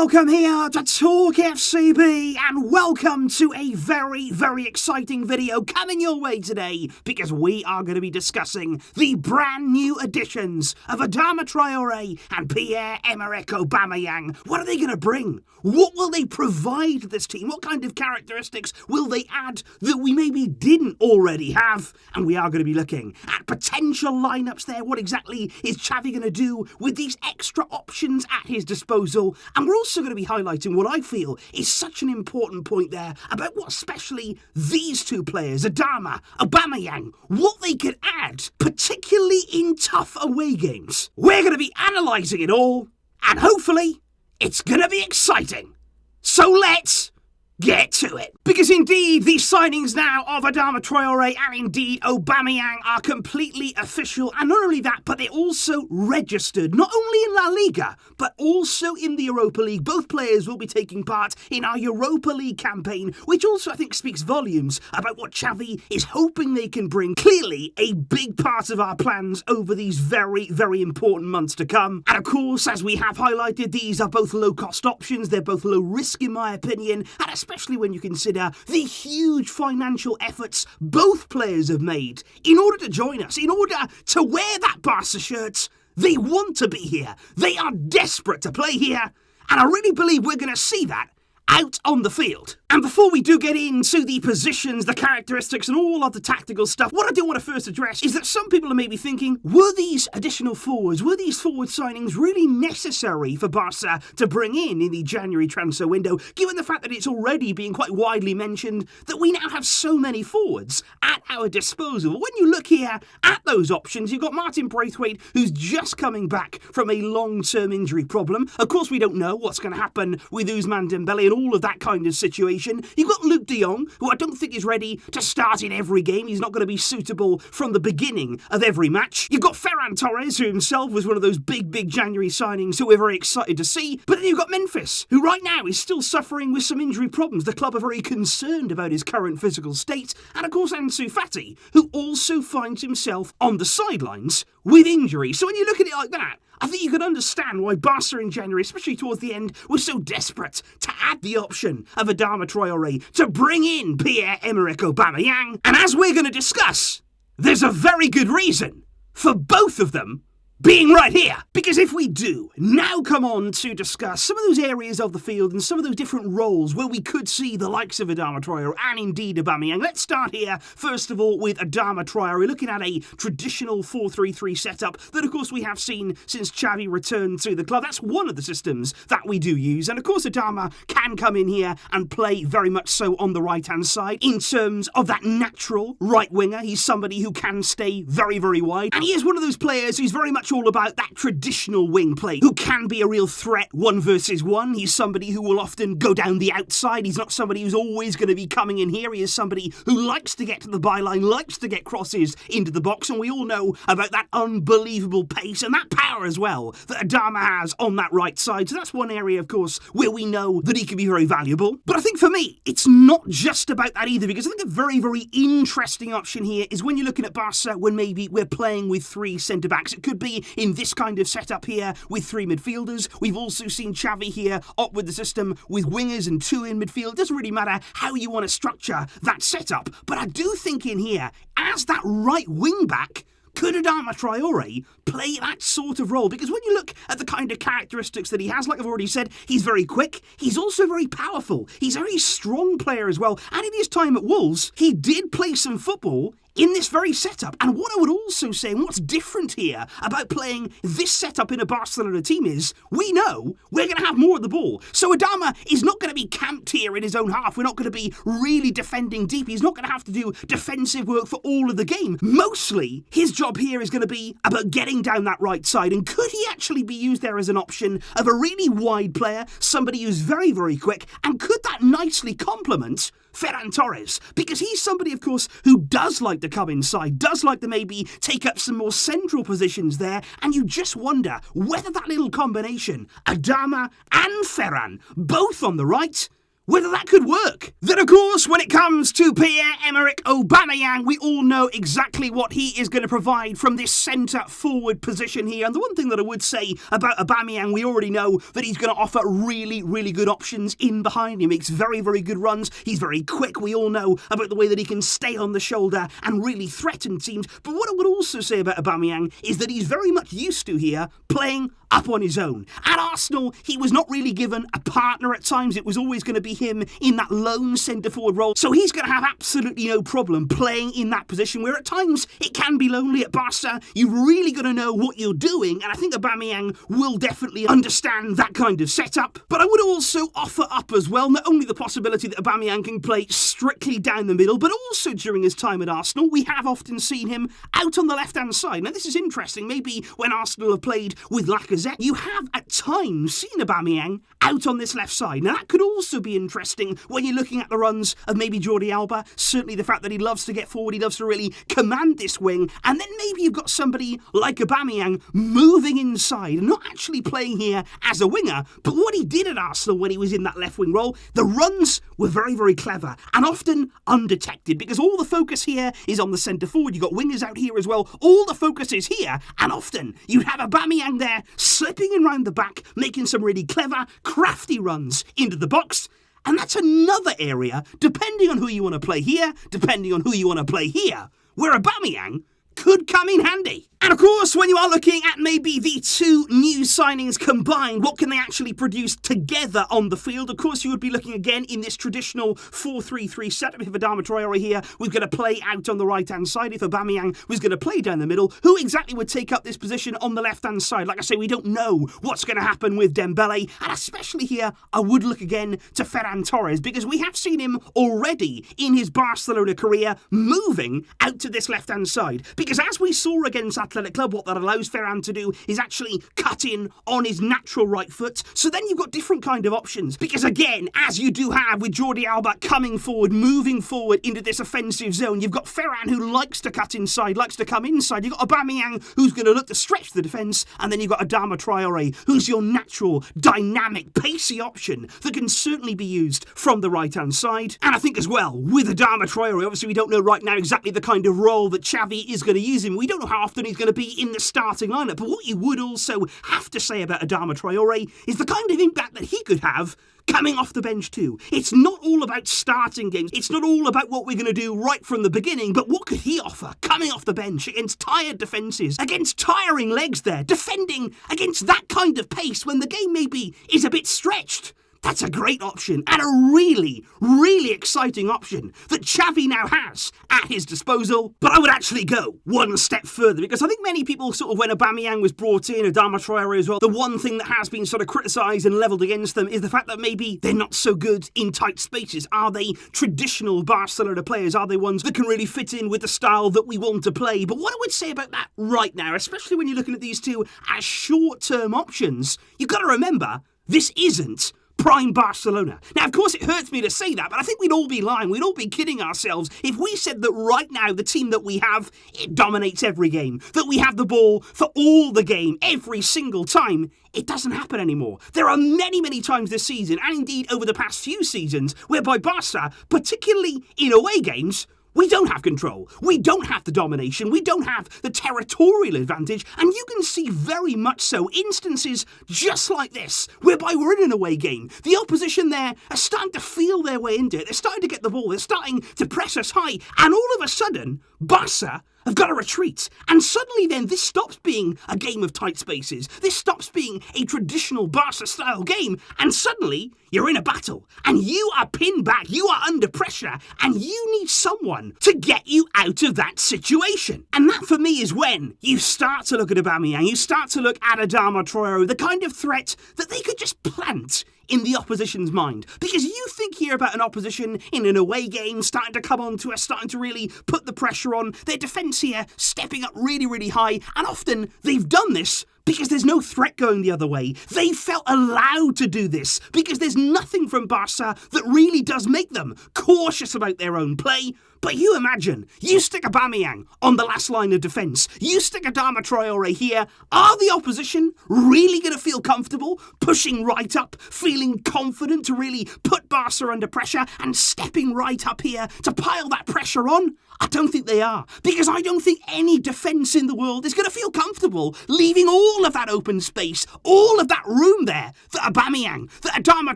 Welcome here to TalkFCB and welcome to a very, very exciting video coming your way today because we are going to be discussing the brand new additions of Adama Traoré and Pierre-Emerick Aubameyang. What are they going to bring? What will they provide to this team? What kind of characteristics will they add that we maybe didn't already have? And we are going to be looking at potential lineups there. What exactly is Xavi going to do with these extra options at his disposal? And we're also going to be highlighting what I feel is such an important point there about what especially these two players, Adama, Aubameyang, what they could add, particularly in tough away games. We're going to be analysing it all, and hopefully it's going to be exciting. So let's get to it. Because indeed, these signings now of Adama Traoré and indeed Aubameyang are completely official. And not only that, but they're also registered, not only in La Liga, but also in the Europa League. Both players will be taking part in our Europa League campaign, which also I think speaks volumes about what Xavi is hoping they can bring. Clearly, a big part of our plans over these very, very important months to come. And of course, as we have highlighted, these are both low-cost options. They're both low risk, in my opinion, and especially when you consider the huge financial efforts both players have made in order to join us, in order to wear that Barça shirt. They want to be here. They are desperate to play here. And I really believe we're going to see that out on the field. And before we do get into the positions, the characteristics, and all of the tactical stuff, what I do want to first address is that some people are maybe thinking, were these additional forwards, were these forward signings really necessary for Barca to bring in the January transfer window, given the fact that it's already being quite widely mentioned that we now have so many forwards at our disposal? When you look here at those options, you've got Martin Braithwaite, who's just coming back from a long-term injury problem. Of course, we don't know what's going to happen with Ousmane Dembele and all of that kind of situation. You've got Luke de Jong, who I don't think is ready to start in every game. He's not going to be suitable from the beginning of every match. You've got Ferran Torres, who himself was one of those big January signings who we're very excited to see. But then you've got Memphis, who right now is still suffering with some injury problems. The club are very concerned about his current physical state. And of course, Ansu Fati, who also finds himself on the sidelines with injury. So when you look at it like that, I think you can understand why Barca in January, especially towards the end, was so desperate to add the option of Adama Traoré, to bring in Pierre-Emerick Aubameyang. And as we're going to discuss, there's a very good reason for both of them being right here. Because if we do now come on to discuss some of those areas of the field and some of those different roles where we could see the likes of Adama Traoré and indeed Aubameyang, let's start here first of all with Adama Traoré, looking at a traditional 4-3-3 setup that of course we have seen since Xavi returned to the club. That's one of the systems that we do use, and of course Adama can come in here and play very much so on the right hand side in terms of that natural right winger. He's somebody who can stay very wide, and he is one of those players who's very much all about that traditional wing play, who can be a real threat 1 versus 1. He's somebody who will often go down the outside. He's not somebody who's always going to be coming in here. He is somebody who likes to get to the byline, likes to get crosses into the box, and we all know about that unbelievable pace and that power as well that Adama has on that right side. So that's one area, of course, where we know that he can be very valuable. But I think for me, it's not just about that either, because I think a very interesting option here is when you're looking at Barca when maybe we're playing with 3 centre-backs. It could be in this kind of setup here with 3 midfielders. We've also seen Xavi here opt with the system with wingers and 2 in midfield. It doesn't really matter how you want to structure that setup. But I do think in here, as that right wing back, could Adama Traoré play that sort of role? Because when you look at the kind of characteristics that he has, like I've already said, he's very quick, he's also very powerful, he's a very strong player as well, and in his time at Wolves, he did play some football in this very setup. And what I would also say, and what's different here about playing this setup in a Barcelona team is, we know we're going to have more of the ball. So Adama is not going to be camped here in his own half. We're not going to be really defending deep. He's not going to have to do defensive work for all of the game. Mostly, his job here is going to be about getting down that right side. And could he actually be used there as an option of a really wide player, somebody who's very quick, and could that nicely complement Ferran Torres? Because he's somebody, of course, who does like to come inside, does like to maybe take up some more central positions there, and you just wonder whether that little combination, Adama and Ferran, both on the right, whether that could work. Then, of course, when it comes to Pierre-Emerick Aubameyang, we all know exactly what he is going to provide from this centre-forward position here. And the one thing that I would say about Aubameyang, we already know that he's going to offer really, really good options in behind him. He makes very, very good runs. He's very quick. We all know about the way that he can stay on the shoulder and really threaten teams. But what I would also say about Aubameyang is that he's very much used to here playing up on his own. At Arsenal, he was not really given a partner at times. It was always going to be him in that lone centre-forward role. So he's going to have absolutely no problem playing in that position, where at times it can be lonely at Barça. You've really got to know what you're doing, and I think Aubameyang will definitely understand that kind of setup. But I would also offer up as well, not only the possibility that Aubameyang can play strictly down the middle, but also during his time at Arsenal, we have often seen him out on the left-hand side. Now, this is interesting. Maybe when Arsenal have played with Lacazette, you have at times seen Aubameyang out on this left side. Now, that could also be interesting when you're looking at the runs of maybe Jordi Alba. Certainly the fact that he loves to get forward, he loves to really command this wing. And then maybe you've got somebody like Aubameyang moving inside and not actually playing here as a winger. But what he did at Arsenal when he was in that left wing role, the runs were very, very clever and often undetected, because all the focus here is on the centre forward. You've got wingers out here as well. All the focus is here, and often you have Aubameyang there slipping in round the back, making some really clever, crafty runs into the box. And that's another area, depending on who you want to play here, depending on who you want to play here, where Aubameyang could come in handy. And of course, when you are looking at maybe the two new signings combined, what can they actually produce together on the field? Of course, you would be looking again in this traditional 4-3-3 setup. If Adama Traore here was going to play out on the right-hand side, if Aubameyang was going to play down the middle, who exactly would take up this position on the left-hand side? Like I say, we don't know what's going to happen with Dembele, and especially here, I would look again to Ferran Torres, because we have seen him already in his Barcelona career moving out to this left-hand side. Because as we saw against Athletic Club, what that allows Ferran to do is actually cut in on his natural right foot. So then you've got different kind of options. Because again, as you do have with Jordi Alba coming forward, moving forward into this offensive zone, you've got Ferran who likes to cut inside, likes to come inside. You've got Aubameyang who's going to look to stretch the defence. And then you've got Adama Traoré, who's your natural, dynamic, pacey option that can certainly be used from the right-hand side. And I think as well, with Adama Traoré, obviously we don't know right now exactly the kind of role that Xavi is going to use him. We don't know how often he's going to be in the starting lineup. But what you would also have to say about Adama Traoré is the kind of impact that he could have coming off the bench too. It's not all about starting games. It's not all about what we're going to do right from the beginning, but what could he offer coming off the bench against tired defences, against tiring legs there, defending against that kind of pace when the game maybe is a bit stretched. That's a great option, and a really, really exciting option that Xavi now has at his disposal. But I would actually go one step further, because I think many people sort of, when Aubameyang was brought in, Adama Traoré as well, the one thing that has been sort of criticised and levelled against them is the fact that maybe they're not so good in tight spaces. Are they traditional Barcelona players? Are they ones that can really fit in with the style that we want to play? But what I would say about that right now, especially when you're looking at these two as short-term options, you've got to remember, this isn't prime Barcelona. Now, of course, it hurts me to say that, but I think we'd all be lying. We'd all be kidding ourselves if we said that right now the team that we have, it dominates every game, that we have the ball for all the game, every single time. It doesn't happen anymore. There are many, many times this season, and indeed over the past few seasons, whereby Barca, particularly in away games, we don't have control. We don't have the domination. We don't have the territorial advantage. And you can see very much so instances just like this, whereby we're in an away game. The opposition there are starting to feel their way into it. They're starting to get the ball. They're starting to press us high. And all of a sudden, Barca have got to retreat. And suddenly then this stops being a game of tight spaces. This stops being a traditional Barca-style game. And suddenly you're in a battle. And you are pinned back. You are under pressure. And you need someone to get you out of that situation. And that for me is when you start to look at Aubameyang. You start to look at Adama Traoré, the kind of threat that they could just plant in the opposition's mind. Because you think here about an opposition in an away game starting to come on to us, starting to really put the pressure on, their defence here stepping up really, really high, and often they've done this because there's no threat going the other way. They felt allowed to do this because there's nothing from Barca that really does make them cautious about their own play. But you imagine, you stick Aubameyang on the last line of defence, you stick Adama Traoré here, are the opposition really going to feel comfortable pushing right up, feeling confident to really put Barca under pressure and stepping right up here to pile that pressure on? I don't think they are, because I don't think any defence in the world is going to feel comfortable leaving all of that open space, all of that room there for Aubameyang, for Adama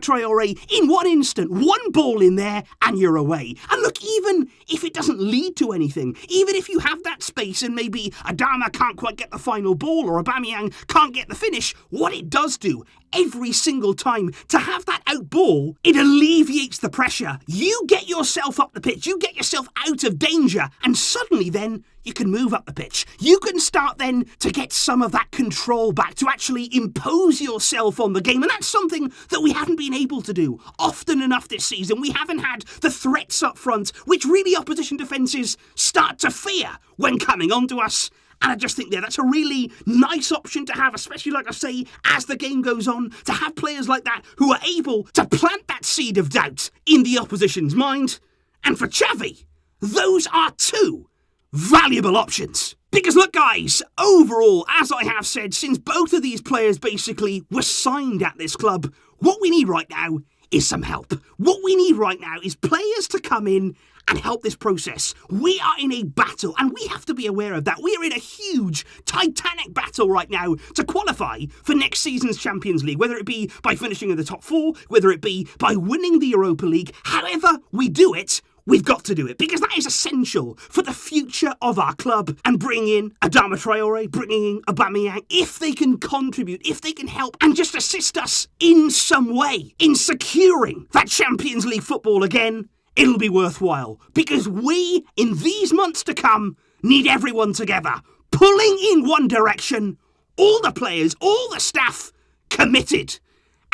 Traoré, in one instant, one ball in there and you're away. And look, even if it doesn't lead to anything, even if you have that space and maybe Adama can't quite get the final ball or Aubameyang can't get the finish, what it does do every single time to have that out ball, it alleviates the pressure. You get yourself up the pitch, you get yourself out of danger, and suddenly then you can move up the pitch. You can start then to get some of that control back, to actually impose yourself on the game, and that's something that we haven't been able to do often enough this season. We haven't had the threats up front, which really opposition defences start to fear when coming onto us. And I just think that's a really nice option to have, especially, like I say, as the game goes on, to have players like that who are able to plant that seed of doubt in the opposition's mind. And for Xavi, those are two valuable options. Because look, guys, overall, as I have said, since both of these players basically were signed at this club, what we need right now is some help. What we need right now is players to come in and help this process. We are in a battle, and we have to be aware of that. We are in a huge, titanic battle right now to qualify for next season's Champions League, whether it be by finishing in the top four, whether it be by winning the Europa League. However we do it, we've got to do it, because that is essential for the future of our club. And bringing in Adama Traoré, bringing in Aubameyang, if they can contribute, if they can help and just assist us in some way in securing that Champions League football again, it'll be worthwhile, because we, in these months to come, need everyone together, pulling in one direction, all the players, all the staff, committed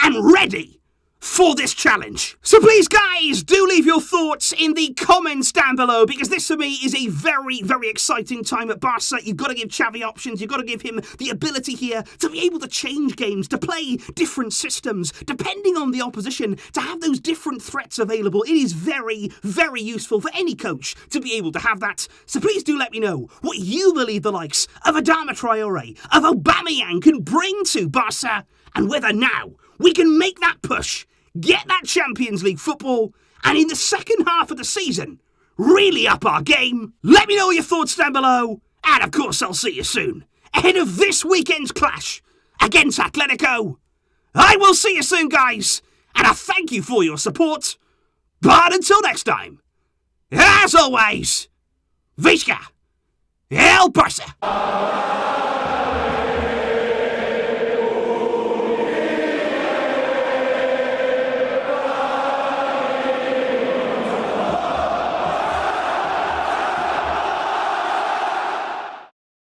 and ready for this challenge. So please, guys, do leave your thoughts in the comments down below, because this for me is a very, very exciting time at Barca. You've got to give Xavi options. You've got to give him the ability here to be able to change games, to play different systems, depending on the opposition, to have those different threats available. It is very, very useful for any coach to be able to have that. So please do let me know what you believe the likes of Adama Traoré, of Aubameyang can bring to Barca, and whether now we can make that push, get that Champions League football, and in the second half of the season, really up our game. Let me know your thoughts down below, and of course I'll see you soon, ahead of this weekend's clash against Atletico. I will see you soon, guys, and I thank you for your support. But until next time, as always, Visca El Barça.